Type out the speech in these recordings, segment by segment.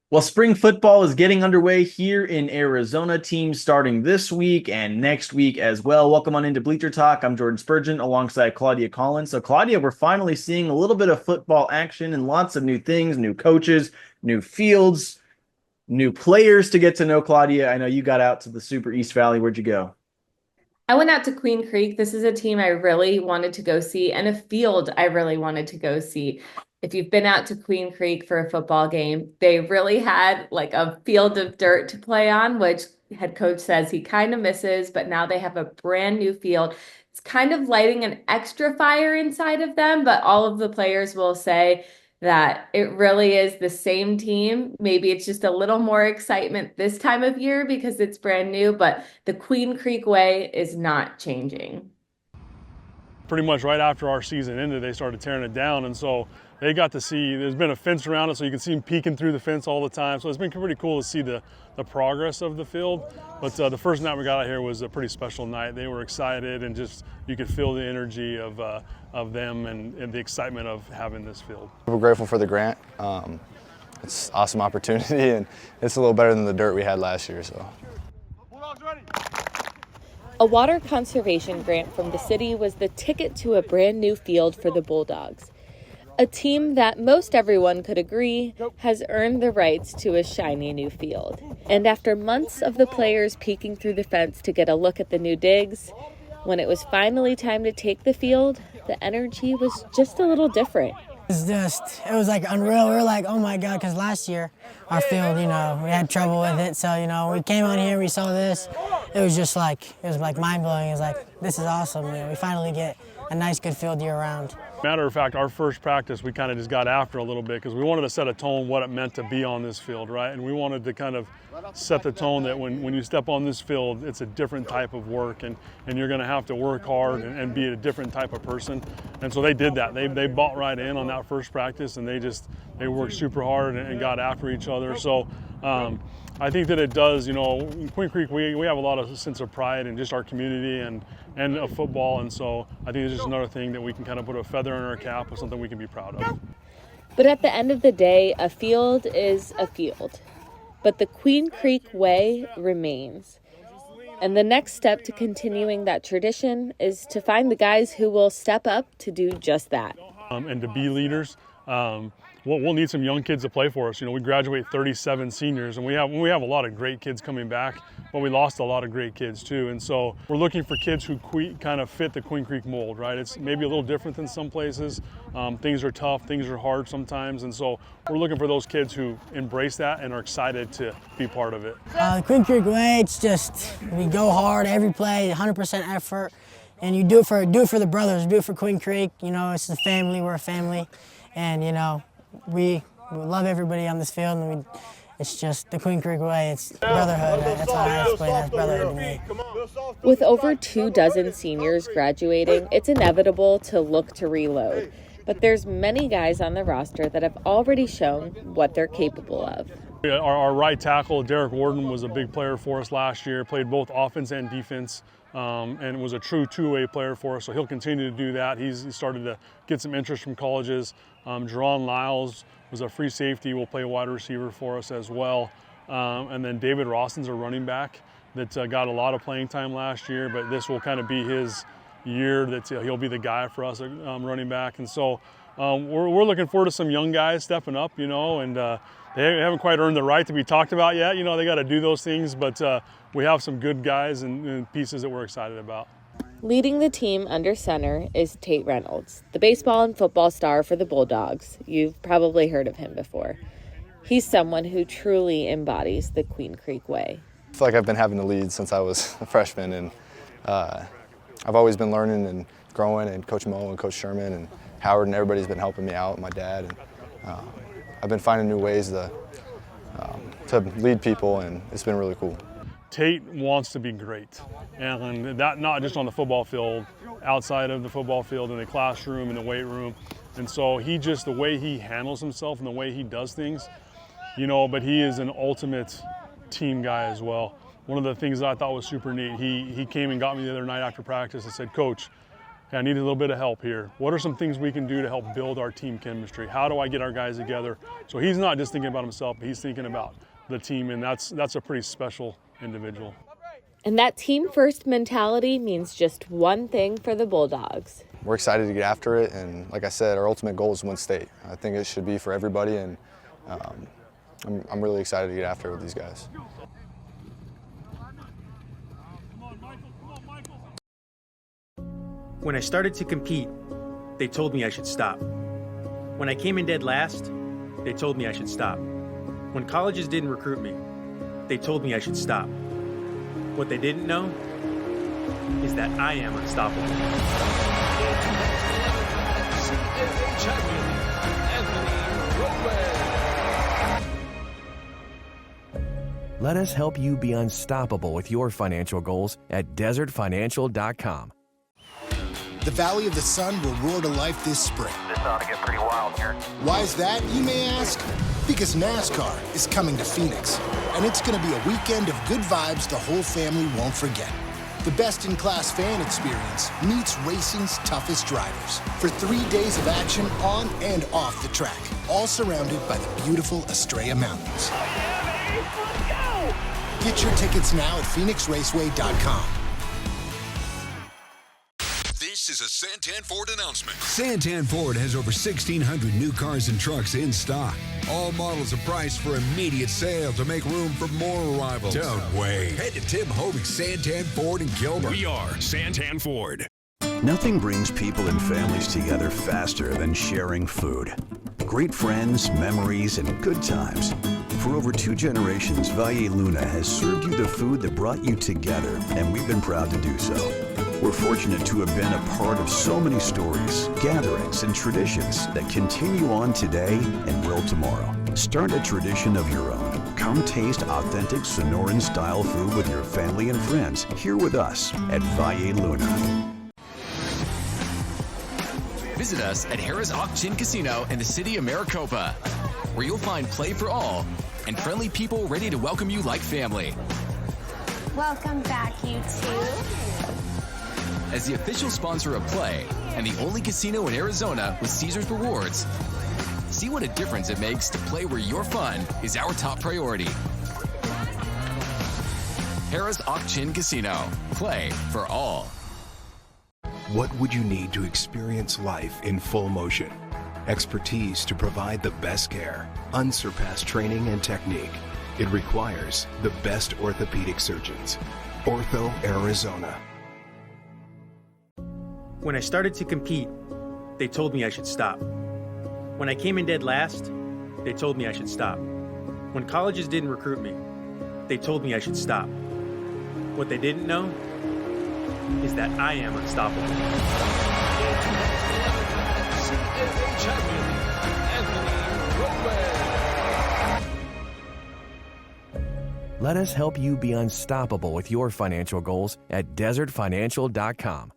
Well, spring football is getting underway here in Arizona. Teams starting this week and next week as well. Welcome on into Bleacher Talk. I'm Jordan Spurgeon alongside Claudia Collins. So, Claudia, we're finally seeing a little bit of football action and lots of new things, new coaches, new fields, new players to get to know. Claudia, I know you got out to the Super East Valley. Where'd you go? I went out to Queen Creek. This is a team I really wanted to go see and a field I really wanted to go see. If you've been out to Queen Creek for a football game, they really had like a field of dirt to play on, which head coach says he kind of misses, but now they have a brand new field. It's kind of lighting an extra fire inside of them, but all of the players will say that it really is the same team. Maybe it's just a little more excitement this time of year because it's brand new, but the Queen Creek way is not changing. Pretty much right after our season ended, they started tearing it down, and so they got to see, there's been a fence around it, so you can see them peeking through the fence all the time. So it's been pretty cool to see the progress of the field. But the first night we got out here was a pretty special night. They were excited, and just you could feel the energy of them and the excitement of having this field. We're grateful for the grant. It's an awesome opportunity, and it's a little better than the dirt we had last year. So. A water conservation grant from the city was the ticket to a brand new field for the Bulldogs. A team that most everyone could agree has earned the rights to a shiny new field. And after months of the players peeking through the fence to get a look at the new digs, when it was finally time to take the field, the energy was just a little different. It was like unreal. We were like, oh my God, because last year our field, we had trouble with it. So, we came on here, we saw this. It was like mind blowing. It was like, this is awesome. We finally get a nice, good field year round. Matter of fact, our first practice, we kind of just got after a little bit because we wanted to set a tone what it meant to be on this field, right? And we wanted to kind of set the tone that when you step on this field, it's a different type of work, and you're going to have to work hard and be a different type of person. And so they did that. They bought right in on that first practice, and they worked super hard and got after each other. So I think that it does, in Queen Creek, we have a lot of sense of pride in just our community and of football. And so I think it's just another thing that we can kind of put a feather in our cap of something we can be proud of. But at the end of the day, a field is a field. But the Queen Creek way remains. And the next step to continuing that tradition is to find the guys who will step up to do just that. And to be leaders. We'll need some young kids to play for us. We graduate 37 seniors, and we have a lot of great kids coming back, but we lost a lot of great kids too. And so we're looking for kids who kind of fit the Queen Creek mold, right? It's maybe a little different than some places. Things are tough, things are hard sometimes, and so we're looking for those kids who embrace that and are excited to be part of it. The Queen Creek way, it's just we go hard every play, 100% effort, and you do it for the brothers, do it for Queen Creek. It's the family, we're a family, and we love everybody on this field, and it's just the Queen Creek way. It's brotherhood. That's how I explain it as brotherhood to me. With over 24 seniors graduating, it's inevitable to look to reload. But there's many guys on the roster that have already shown what they're capable of. Our right tackle, Derek Warden, was a big player for us last year, played both offense and defense, and was a true two-way player for us, so he'll continue to do that. He's started to get some interest from colleges. Jerron Lyles was a free safety, will play wide receiver for us as well. And then David Rawson's a running back that got a lot of playing time last year, but this will kind of be his year that he'll be the guy for us running back. And so we're looking forward to some young guys stepping up, and they haven't quite earned the right to be talked about yet. They got to do those things, but we have some good guys and pieces that we're excited about. Leading the team under center is Tate Reynolds, the baseball and football star for the Bulldogs. You've probably heard of him before. He's someone who truly embodies the Queen Creek way. I feel like I've been having to lead since I was a freshman, and I've always been learning and growing, and Coach Mo and Coach Sherman and Howard and everybody's been helping me out, my dad. And I've been finding new ways to lead people, and it's been really cool. Tate wants to be great, and that not just on the football field, outside of the football field, in the classroom, in the weight room. And so the way he handles himself and the way he does things, but he is an ultimate team guy as well. One of the things that I thought was super neat, he came and got me the other night after practice and said, "Coach, hey, I need a little bit of help here. What are some things we can do to help build our team chemistry? How do I get our guys together? So he's not just thinking about himself, but he's thinking about the team, and that's a pretty special individual. And that team-first mentality means just one thing for the Bulldogs. We're excited to get after it, and like I said, our ultimate goal is to win state. I think it should be for everybody, and I'm really excited to get after it with these guys. When I started to compete, they told me I should stop. When I came in dead last, they told me I should stop. When colleges didn't recruit me, they told me I should stop. What they didn't know is that I am unstoppable. Let us help you be unstoppable with your financial goals at desertfinancial.com. The Valley of the Sun will roar to life this spring. This ought to get pretty wild here. Why is that, you may ask? Because NASCAR is coming to Phoenix, and it's going to be a weekend of good vibes the whole family won't forget. The best-in-class fan experience meets racing's toughest drivers for 3 days of action on and off the track, all surrounded by the beautiful Estrella Mountains. Oh yeah, baby! Let's go! Get your tickets now at phoenixraceway.com. This is a Santan Ford announcement. Santan Ford has over 1,600 new cars and trucks in stock. All models are priced for immediate sale to make room for more arrivals. Don't wait. Head to Tim Hoving's Santan Ford in Gilbert. We are Santan Ford. Nothing brings people and families together faster than sharing food. Great friends, memories, and good times. For over 2 generations, Valle Luna has served you the food that brought you together, and we've been proud to do so. We're fortunate to have been a part of so many stories, gatherings, and traditions that continue on today and will tomorrow. Start a tradition of your own. Come taste authentic Sonoran-style food with your family and friends here with us at Valle Luna. Visit us at Harrah's Auction Casino in the city of Maricopa, where you'll find play for all and friendly people ready to welcome you like family. Welcome back, you two. As the official sponsor of Play and the only casino in Arizona with Caesars Rewards, see what a difference it makes to play where your fun is our top priority. Harrah's Auction Casino. Play for all. What would you need to experience life in full motion? Expertise to provide the best care, unsurpassed training and technique. It requires the best orthopedic surgeons. Ortho Arizona. When I started to compete, they told me I should stop. When I came in dead last, they told me I should stop. When colleges didn't recruit me, they told me I should stop. What they didn't know is that I am unstoppable. Let us help you be unstoppable with your financial goals at desertfinancial.com.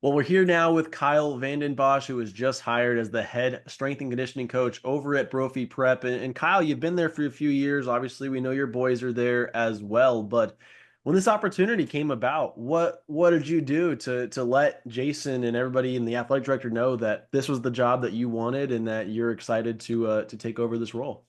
Well, we're here now with Kyle Vanden Bosch, who was just hired as the head strength and conditioning coach over at Brophy Prep. And Kyle, you've been there for a few years. Obviously, we know your boys are there as well. But when this opportunity came about, what did you do to let Jason and everybody and the athletic director know that this was the job that you wanted and that you're excited to take over this role?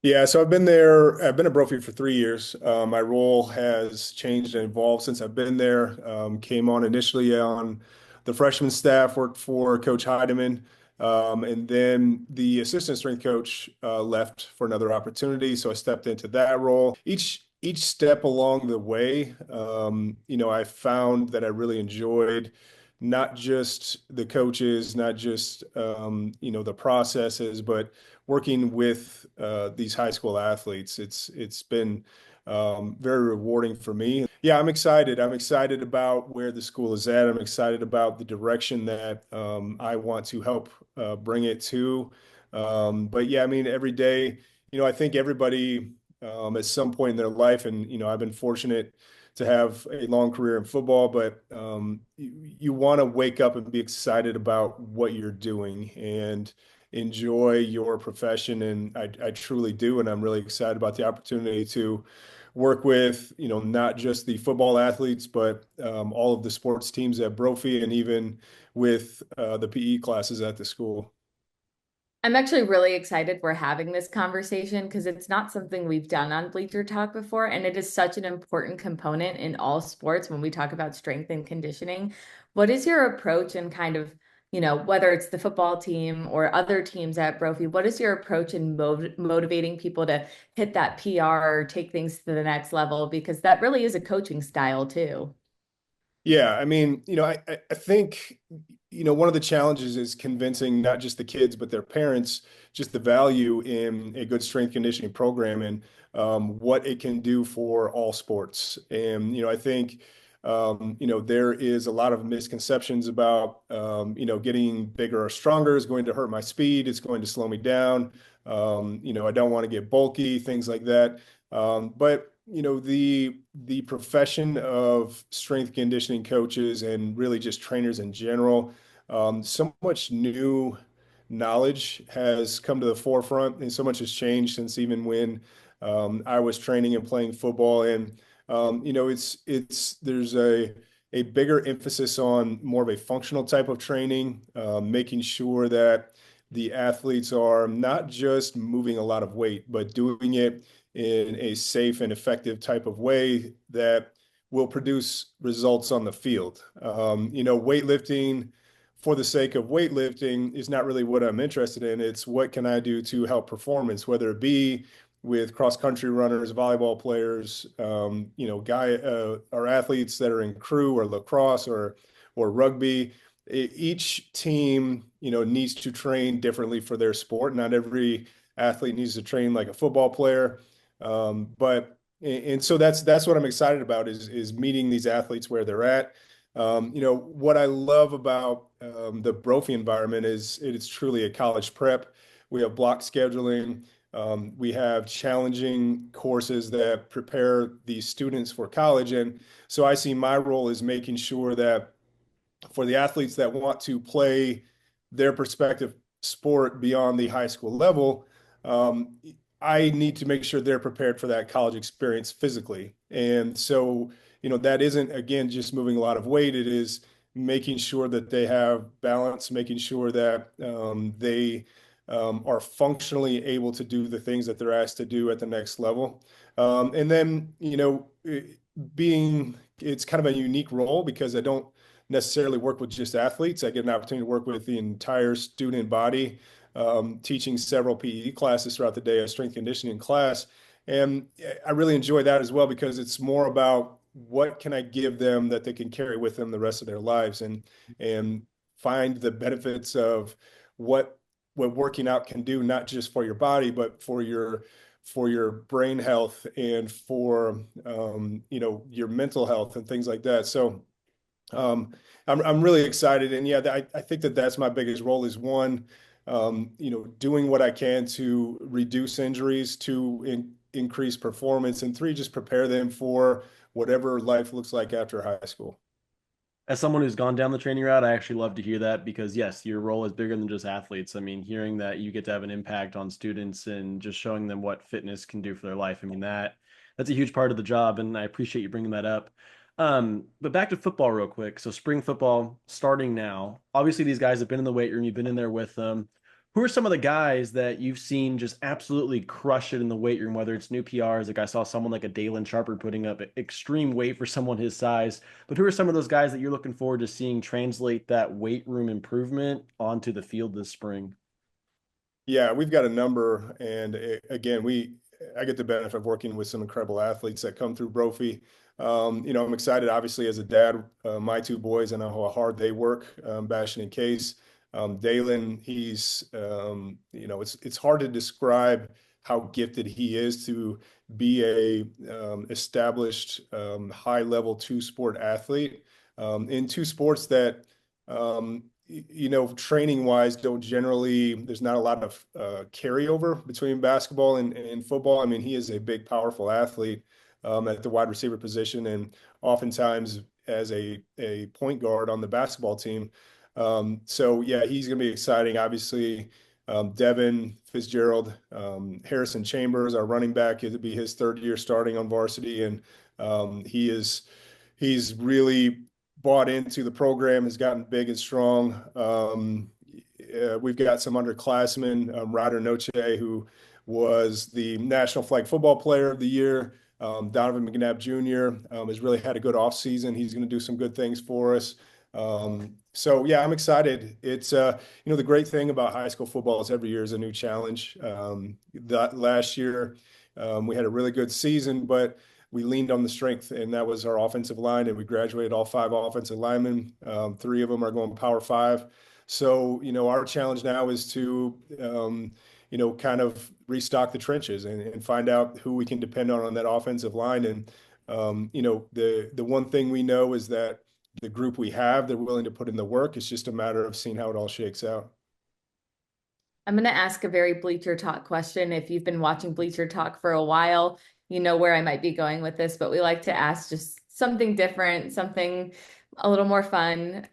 Yeah, so I've been there. I've been at Brophy for 3 years. My role has changed and evolved since I've been there. Came on initially on the freshman staff, worked for Coach Heidemann, and then the assistant strength coach left for another opportunity. So I stepped into that role. Each step along the way, I found that I really enjoyed not just the coaches, not just the processes, but working with these high school athletes. It's been very rewarding for me. Yeah, I'm excited. I'm excited about where the school is at. I'm excited about the direction that I want to help bring it to. But yeah, I mean, every day, I think everybody at some point in their life, and I've been fortunate to have a long career in football, but you want to wake up and be excited about what you're doing and enjoy your profession. And I truly do. And I'm really excited about the opportunity to work with, not just the football athletes, but all of the sports teams at Brophy and even with the PE classes at the school. I'm actually really excited we're having this conversation because it's not something we've done on Bleacher Talk before. And it is such an important component in all sports when we talk about strength and conditioning. What is your approach and kind of, whether it's the football team or other teams at Brophy, what is your approach in motivating people to hit that PR or take things to the next level? Because that really is a coaching style too. Yeah, I mean, I think, one of the challenges is convincing not just the kids, but their parents, just the value in a good strength conditioning program and what it can do for all sports. And, I think, there is a lot of misconceptions about, getting bigger or stronger is going to hurt my speed. It's going to slow me down. I don't want to get bulky, things like that. But the profession of strength conditioning coaches and really just trainers in general, so much new knowledge has come to the forefront, and so much has changed since even when I was training and playing football. And it's there's a bigger emphasis on more of a functional type of training, making sure that the athletes are not just moving a lot of weight, but doing it in a safe and effective type of way that will produce results on the field. Weightlifting for the sake of weightlifting is not really what I'm interested in. It's what can I do to help performance, whether it be with cross country runners, volleyball players, or athletes that are in crew or lacrosse or rugby. Each team, needs to train differently for their sport. Not every athlete needs to train like a football player. So that's what I'm excited about is meeting these athletes where they're at. What I love about the Brophy environment is it's truly a college prep. We have block scheduling. We have challenging courses that prepare these students for college. And so I see my role as making sure that for the athletes that want to play their prospective sport beyond the high school level, I need to make sure they're prepared for that college experience physically. And so, that isn't, again, just moving a lot of weight. It is making sure that they have balance, making sure that they are functionally able to do the things that they're asked to do at the next level. And then, it's kind of a unique role because I don't necessarily work with just athletes. I get an opportunity to work with the entire student body, teaching several PE classes throughout the day, a strength conditioning class. And I really enjoy that as well because it's more about what can I give them that they can carry with them the rest of their lives and find the benefits of what working out can do, not just for your body, but for your brain health and for your mental health and things like that. So I'm really excited, and yeah, I think that's my biggest role is one, doing what I can to reduce injuries, to increase performance, and three, just prepare them for whatever life looks like after high school. As someone who's gone down the training route, I actually love to hear that because yes, your role is bigger than just athletes. I mean, hearing that you get to have an impact on students and just showing them what fitness can do for their life. I mean, that's a huge part of the job, and I appreciate you bringing that up. But back to football real quick. So spring football starting now. Obviously, these guys have been in the weight room. You've been in there with them. Who are some of the guys that you've seen just absolutely crush it in the weight room, whether it's new PRs, like I saw someone like a Dalen Sharper putting up extreme weight for someone his size, but who are some of those guys that you're looking forward to seeing translate that weight room improvement onto the field this spring? Yeah, we've got a number, and again, I get the benefit of working with some incredible athletes that come through Brophy. I'm excited, obviously, as a dad. My two boys, I know how hard they work, Bastion and Case. Dalen, it's hard to describe how gifted he is to be a established high-level two-sport athlete in two sports that training wise there's not a lot of carryover between basketball and football. I mean, he is a big, powerful athlete at the wide receiver position, and oftentimes as a point guard on the basketball team. So yeah, he's going to be exciting. Obviously, Devin Fitzgerald, Harrison Chambers, our running back, it'll be his third year starting on varsity, and he's really bought into the program, has gotten big and strong. We've got some underclassmen, Ryder Noche, who was the National Flag Football Player of the Year. Donovan McNabb Jr. Has really had a good offseason. He's going to do some good things for us. So yeah, I'm excited. It's the great thing about high school football is every year is a new challenge. Last year we had a really good season, but we leaned on the strength, and that was our offensive line, and we graduated all 5 offensive linemen. 3 of them are going Power 5. So, our challenge now is to, kind of restock the trenches and find out who we can depend on that offensive line. And, the one thing we know is that the group we have, they're willing to put in the work. It's just a matter of seeing how it all shakes out. I'm going to ask a very Bleacher Talk question. If you've been watching Bleacher Talk for a while, you know where I might be going with this, but we like to ask just something different, something a little more fun.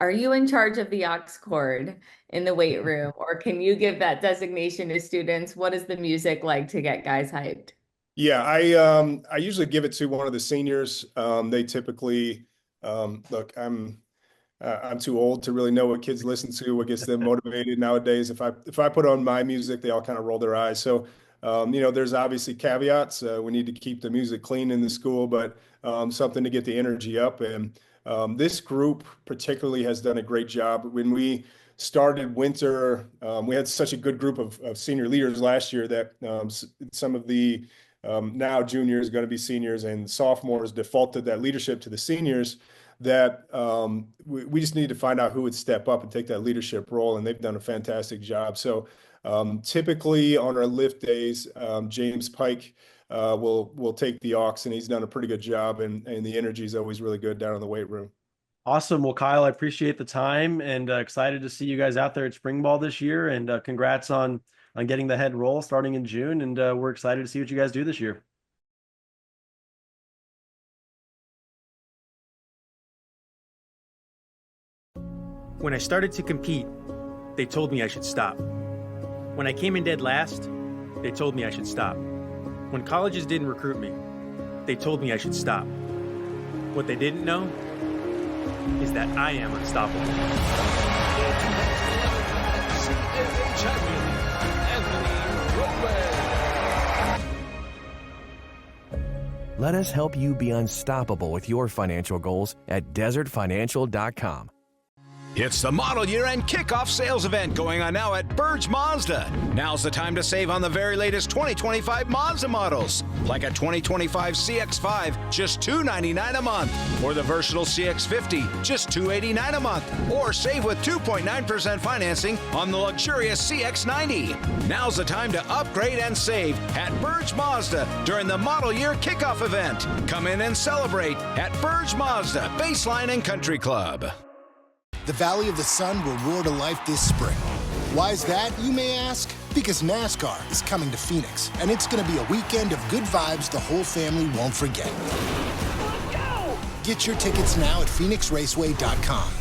Are you in charge of the aux cord in the weight room, or can you give that designation to students? What is the music like to get guys hyped? Yeah, I usually give it to one of the seniors. They typically look. I'm too old to really know what kids listen to, what gets them motivated nowadays. If I put on my music, they all kind of roll their eyes. So there's obviously caveats. We need to keep the music clean in the school, but something to get the energy up. And this group particularly has done a great job. When we started winter, we had such a good group of senior leaders last year that some of the now juniors, going to be seniors, and sophomores defaulted that leadership to the seniors, that we just need to find out who would step up and take that leadership role, and they've done a fantastic job. So typically on our lift days, James Pike will take the aux, and he's done a pretty good job, and the energy is always really good down in the weight room. Awesome. Well, Kyle, I appreciate the time, and excited to see you guys out there at spring ball this year, and congrats on getting the head role starting in June, and we're excited to see what you guys do this year. When I started to compete, they told me I should stop. When I came in dead last, they told me I should stop. When colleges didn't recruit me, they told me I should stop. What they didn't know is that I am unstoppable. CAA champion, Anthony Rowe. Let us help you be unstoppable with your financial goals at desertfinancial.com. It's the model year end kickoff sales event going on now at Burge Mazda. Now's the time to save on the very latest 2025 Mazda models, like a 2025 CX-5, just $299 a month, or the versatile CX-50, just $289 a month, or save with 2.9% financing on the luxurious CX-90. Now's the time to upgrade and save at Burge Mazda during the model year kickoff event. Come in and celebrate at Burge Mazda, Baseline and Country Club. The Valley of the Sun will roar to life this spring. Why is that, you may ask? Because NASCAR is coming to Phoenix, and it's going to be a weekend of good vibes the whole family won't forget. Let's go! Get your tickets now at PhoenixRaceway.com.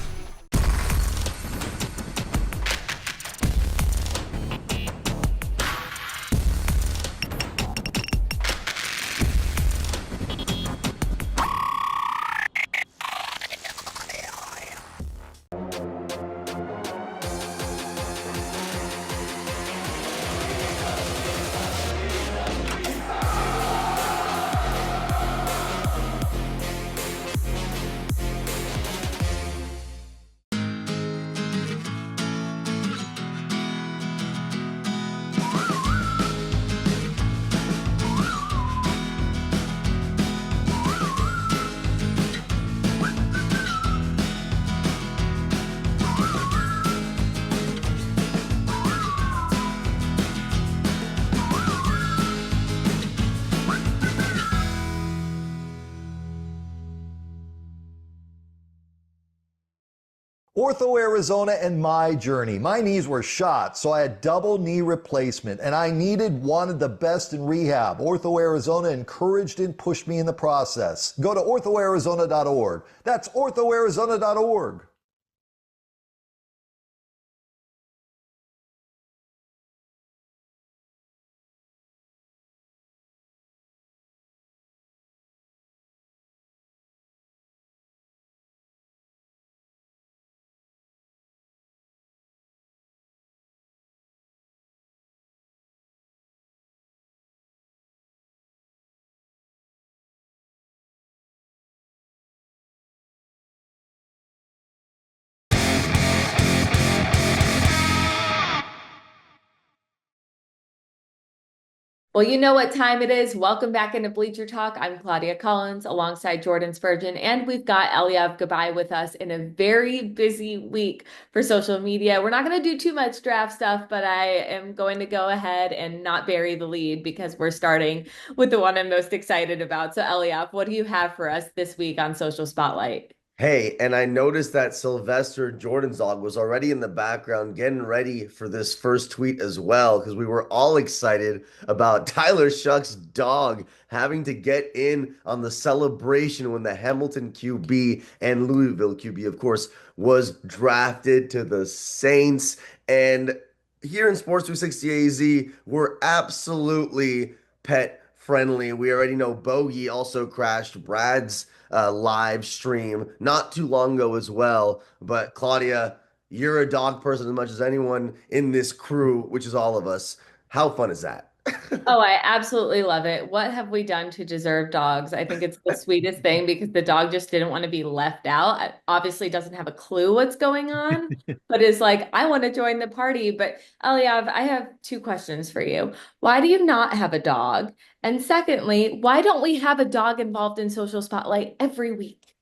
Ortho Arizona and my journey. My knees were shot, so I had double knee replacement, and I wanted the best in rehab. Ortho Arizona encouraged and pushed me in the process. Go to orthoarizona.org. That's orthoarizona.org. Well, you know what time it is. Welcome back into Bleacher Talk. I'm Claudia Collins alongside Jordan Spurgeon, and we've got Eliav Gabay with us in a very busy week for social media. We're not going to do too much draft stuff, but I am going to go ahead and not bury the lead because we're starting with the one I'm most excited about. So, Eliav, what do you have for us this week on Social Spotlight? Hey, and I noticed that Sylvester Jordan's dog was already in the background getting ready for this first tweet as well, because we were all excited about Tyler Shuck's dog having to get in on the celebration when the Hamilton QB and Louisville QB, of course, was drafted to the Saints. And here in Sports 360 AZ, we're absolutely pet friendly. We already know Bogey also crashed Brad's live stream not too long ago as well. But Claudia, you're a dog person as much as anyone in this crew, which is all of us. How fun is that? Oh, I absolutely love it. What have we done to deserve dogs? I think it's the sweetest thing because the dog just didn't want to be left out. Obviously doesn't have a clue what's going on, but is like, I want to join the party. But Eliav, I have two questions for you. Why do you not have a dog? And secondly, why don't we have a dog involved in Social Spotlight every week?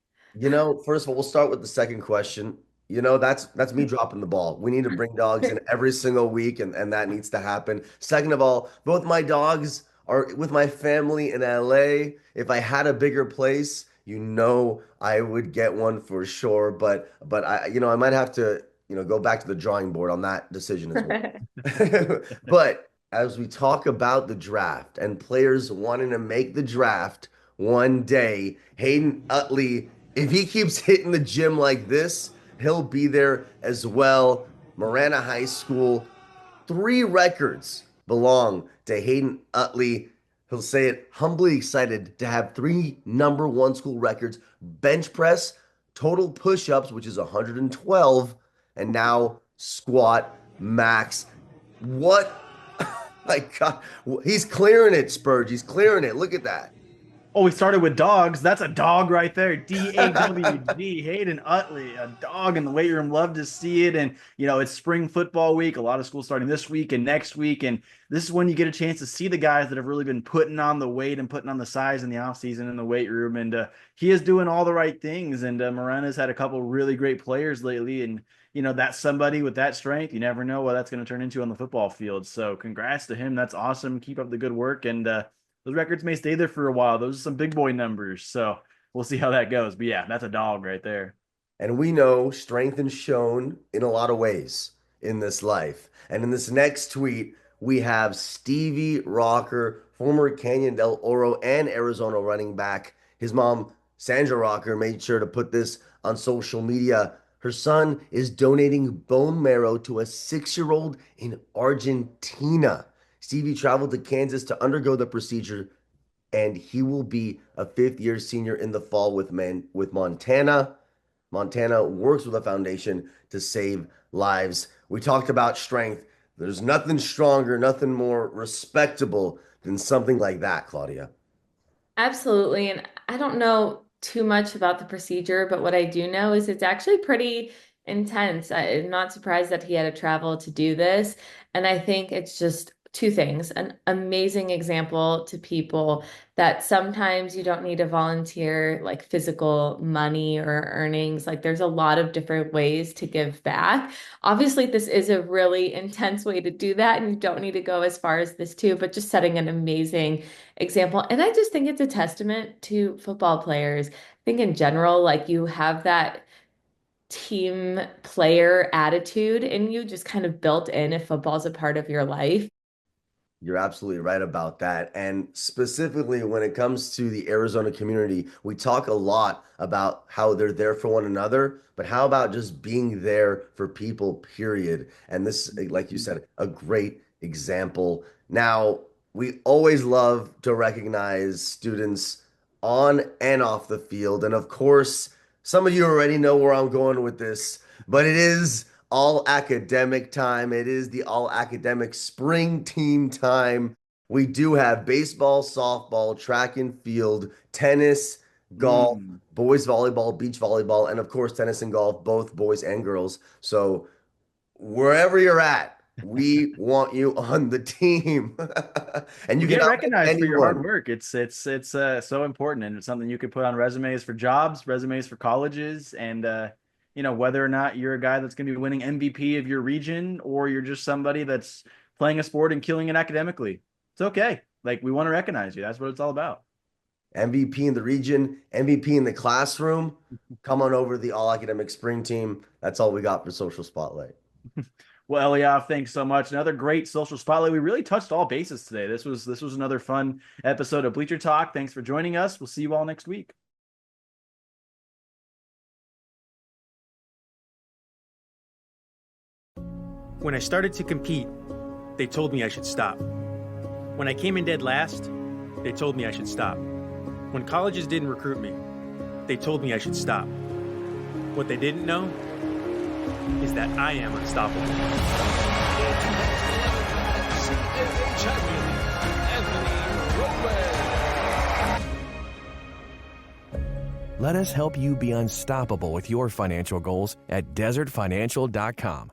First of all, we'll start with the second question. That's me dropping the ball. We need to bring dogs in every single week, and that needs to happen. Second of all, both my dogs are with my family in LA. If I had a bigger place, I would get one for sure. But I might have to, go back to the drawing board on that decision as well. But as we talk about the draft and players wanting to make the draft one day, Hayden Utley, if he keeps hitting the gym like this, he'll be there as well. Marana High School, 3 records belong to Hayden Utley. He'll say it humbly excited to have 3 number 1 school records: bench press, total push-ups, which is 112, and now squat max. What? My God, he's clearing it, Spurge. He's clearing it. Look at that. Oh, we started with dogs. That's a dog right there. DAWG, Hayden Utley, a dog in the weight room. Love to see it. And, it's spring football week. A lot of schools starting this week and next week. And this is when you get a chance to see the guys that have really been putting on the weight and putting on the size in the offseason in the weight room. And he is doing all the right things. And Morana's had a couple really great players lately. And, that's somebody with that strength. You never know what that's going to turn into on the football field. So congrats to him. That's awesome. Keep up the good work. And, those records may stay there for a while. Those are some big boy numbers. So we'll see how that goes. But yeah, that's a dog right there. And we know strength is shown in a lot of ways in this life. And in this next tweet, we have Stevie Rocker, former Canyon del Oro and Arizona running back. His mom, Sandra Rocker, made sure to put this on social media. Her son is donating bone marrow to a 6-year-old in Argentina. Stevie traveled to Kansas to undergo the procedure, and he will be a 5th-year senior in the fall with Montana. Montana works with a foundation to save lives. We talked about strength. There's nothing stronger, nothing more respectable than something like that, Claudia. Absolutely. And I don't know too much about the procedure, but what I do know is it's actually pretty intense. I'm not surprised that he had to travel to do this. And I think it's just two things: an amazing example to people that sometimes you don't need to volunteer like physical money or earnings. Like there's a lot of different ways to give back. Obviously, this is a really intense way to do that, and you don't need to go as far as this too, but just setting an amazing example. And I just think it's a testament to football players. I think in general, like you have that team player attitude in you, just kind of built in if football's a part of your life. You're absolutely right about that. And specifically when it comes to the Arizona community, we talk a lot about how they're there for one another, but how about just being there for people, period? And this, like you said, a great example. Now, we always love to recognize students on and off the field. And of course, some of you already know where I'm going with this, but it is all academic time. It is the all academic spring team time. We do have baseball, softball, track and field, tennis, golf, boys volleyball, beach volleyball, and of course, tennis and golf, both boys and girls. So wherever you're at, we want you on the team. And you get can recognized for your hard work. It's so important, and it's something you can put on resumes for jobs, resumes for colleges, and whether or not you're a guy that's going to be winning MVP of your region or you're just somebody that's playing a sport and killing it academically. It's okay. Like, we want to recognize you. That's what it's all about. MVP in the region, MVP in the classroom. Come on over to the all academic spring team. That's all we got for Social Spotlight. Well, Eliav, thanks so much. Another great social spotlight. We really touched all bases today. This was another fun episode of Bleacher Talk. Thanks for joining us. We'll see you all next week. When I started to compete, they told me I should stop. When I came in dead last, they told me I should stop. When colleges didn't recruit me, they told me I should stop. What they didn't know is that I am unstoppable. CAA champion, Anthony Robles. Let us help you be unstoppable with your financial goals at desertfinancial.com.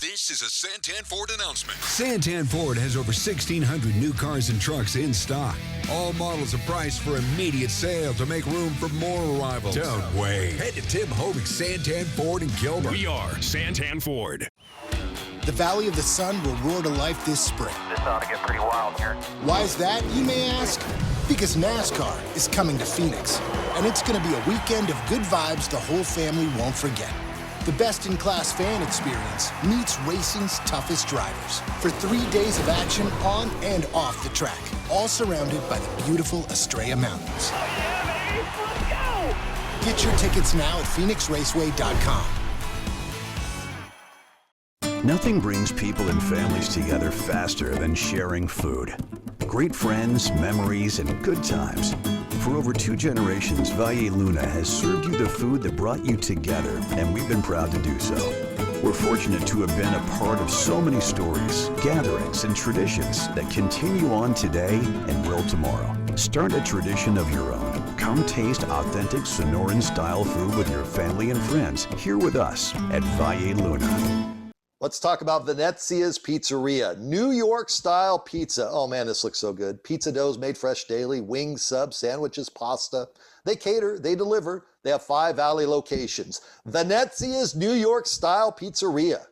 This is a Santan Ford announcement. Santan Ford has over 1,600 new cars and trucks in stock. All models are priced for immediate sale to make room for more arrivals. Don't wait. Head to Tim Hovig's Santan Ford in Gilbert. We are Santan Ford. The Valley of the Sun will roar to life this spring. This ought to get pretty wild here. Why is that, you may ask? Because NASCAR is coming to Phoenix, and it's going to be a weekend of good vibes the whole family won't forget. The best-in-class fan experience meets racing's toughest drivers for 3 days of action on and off the track, all surrounded by the beautiful Estrella Mountains. Oh yeah, baby, let's go! Get your tickets now at phoenixraceway.com. Nothing brings people and families together faster than sharing food. Great friends, memories, and good times. For over 2 generations, Valle Luna has served you the food that brought you together, and we've been proud to do so. We're fortunate to have been a part of so many stories, gatherings, and traditions that continue on today and will tomorrow. Start a tradition of your own. Come taste authentic Sonoran-style food with your family and friends here with us at Valle Luna. Let's talk about Venezia's Pizzeria. New York-style pizza. Oh, man, this looks so good. Pizza doughs made fresh daily, wings, subs, sandwiches, pasta. They cater, they deliver. They have 5 Valley locations. Venezia's New York-style Pizzeria.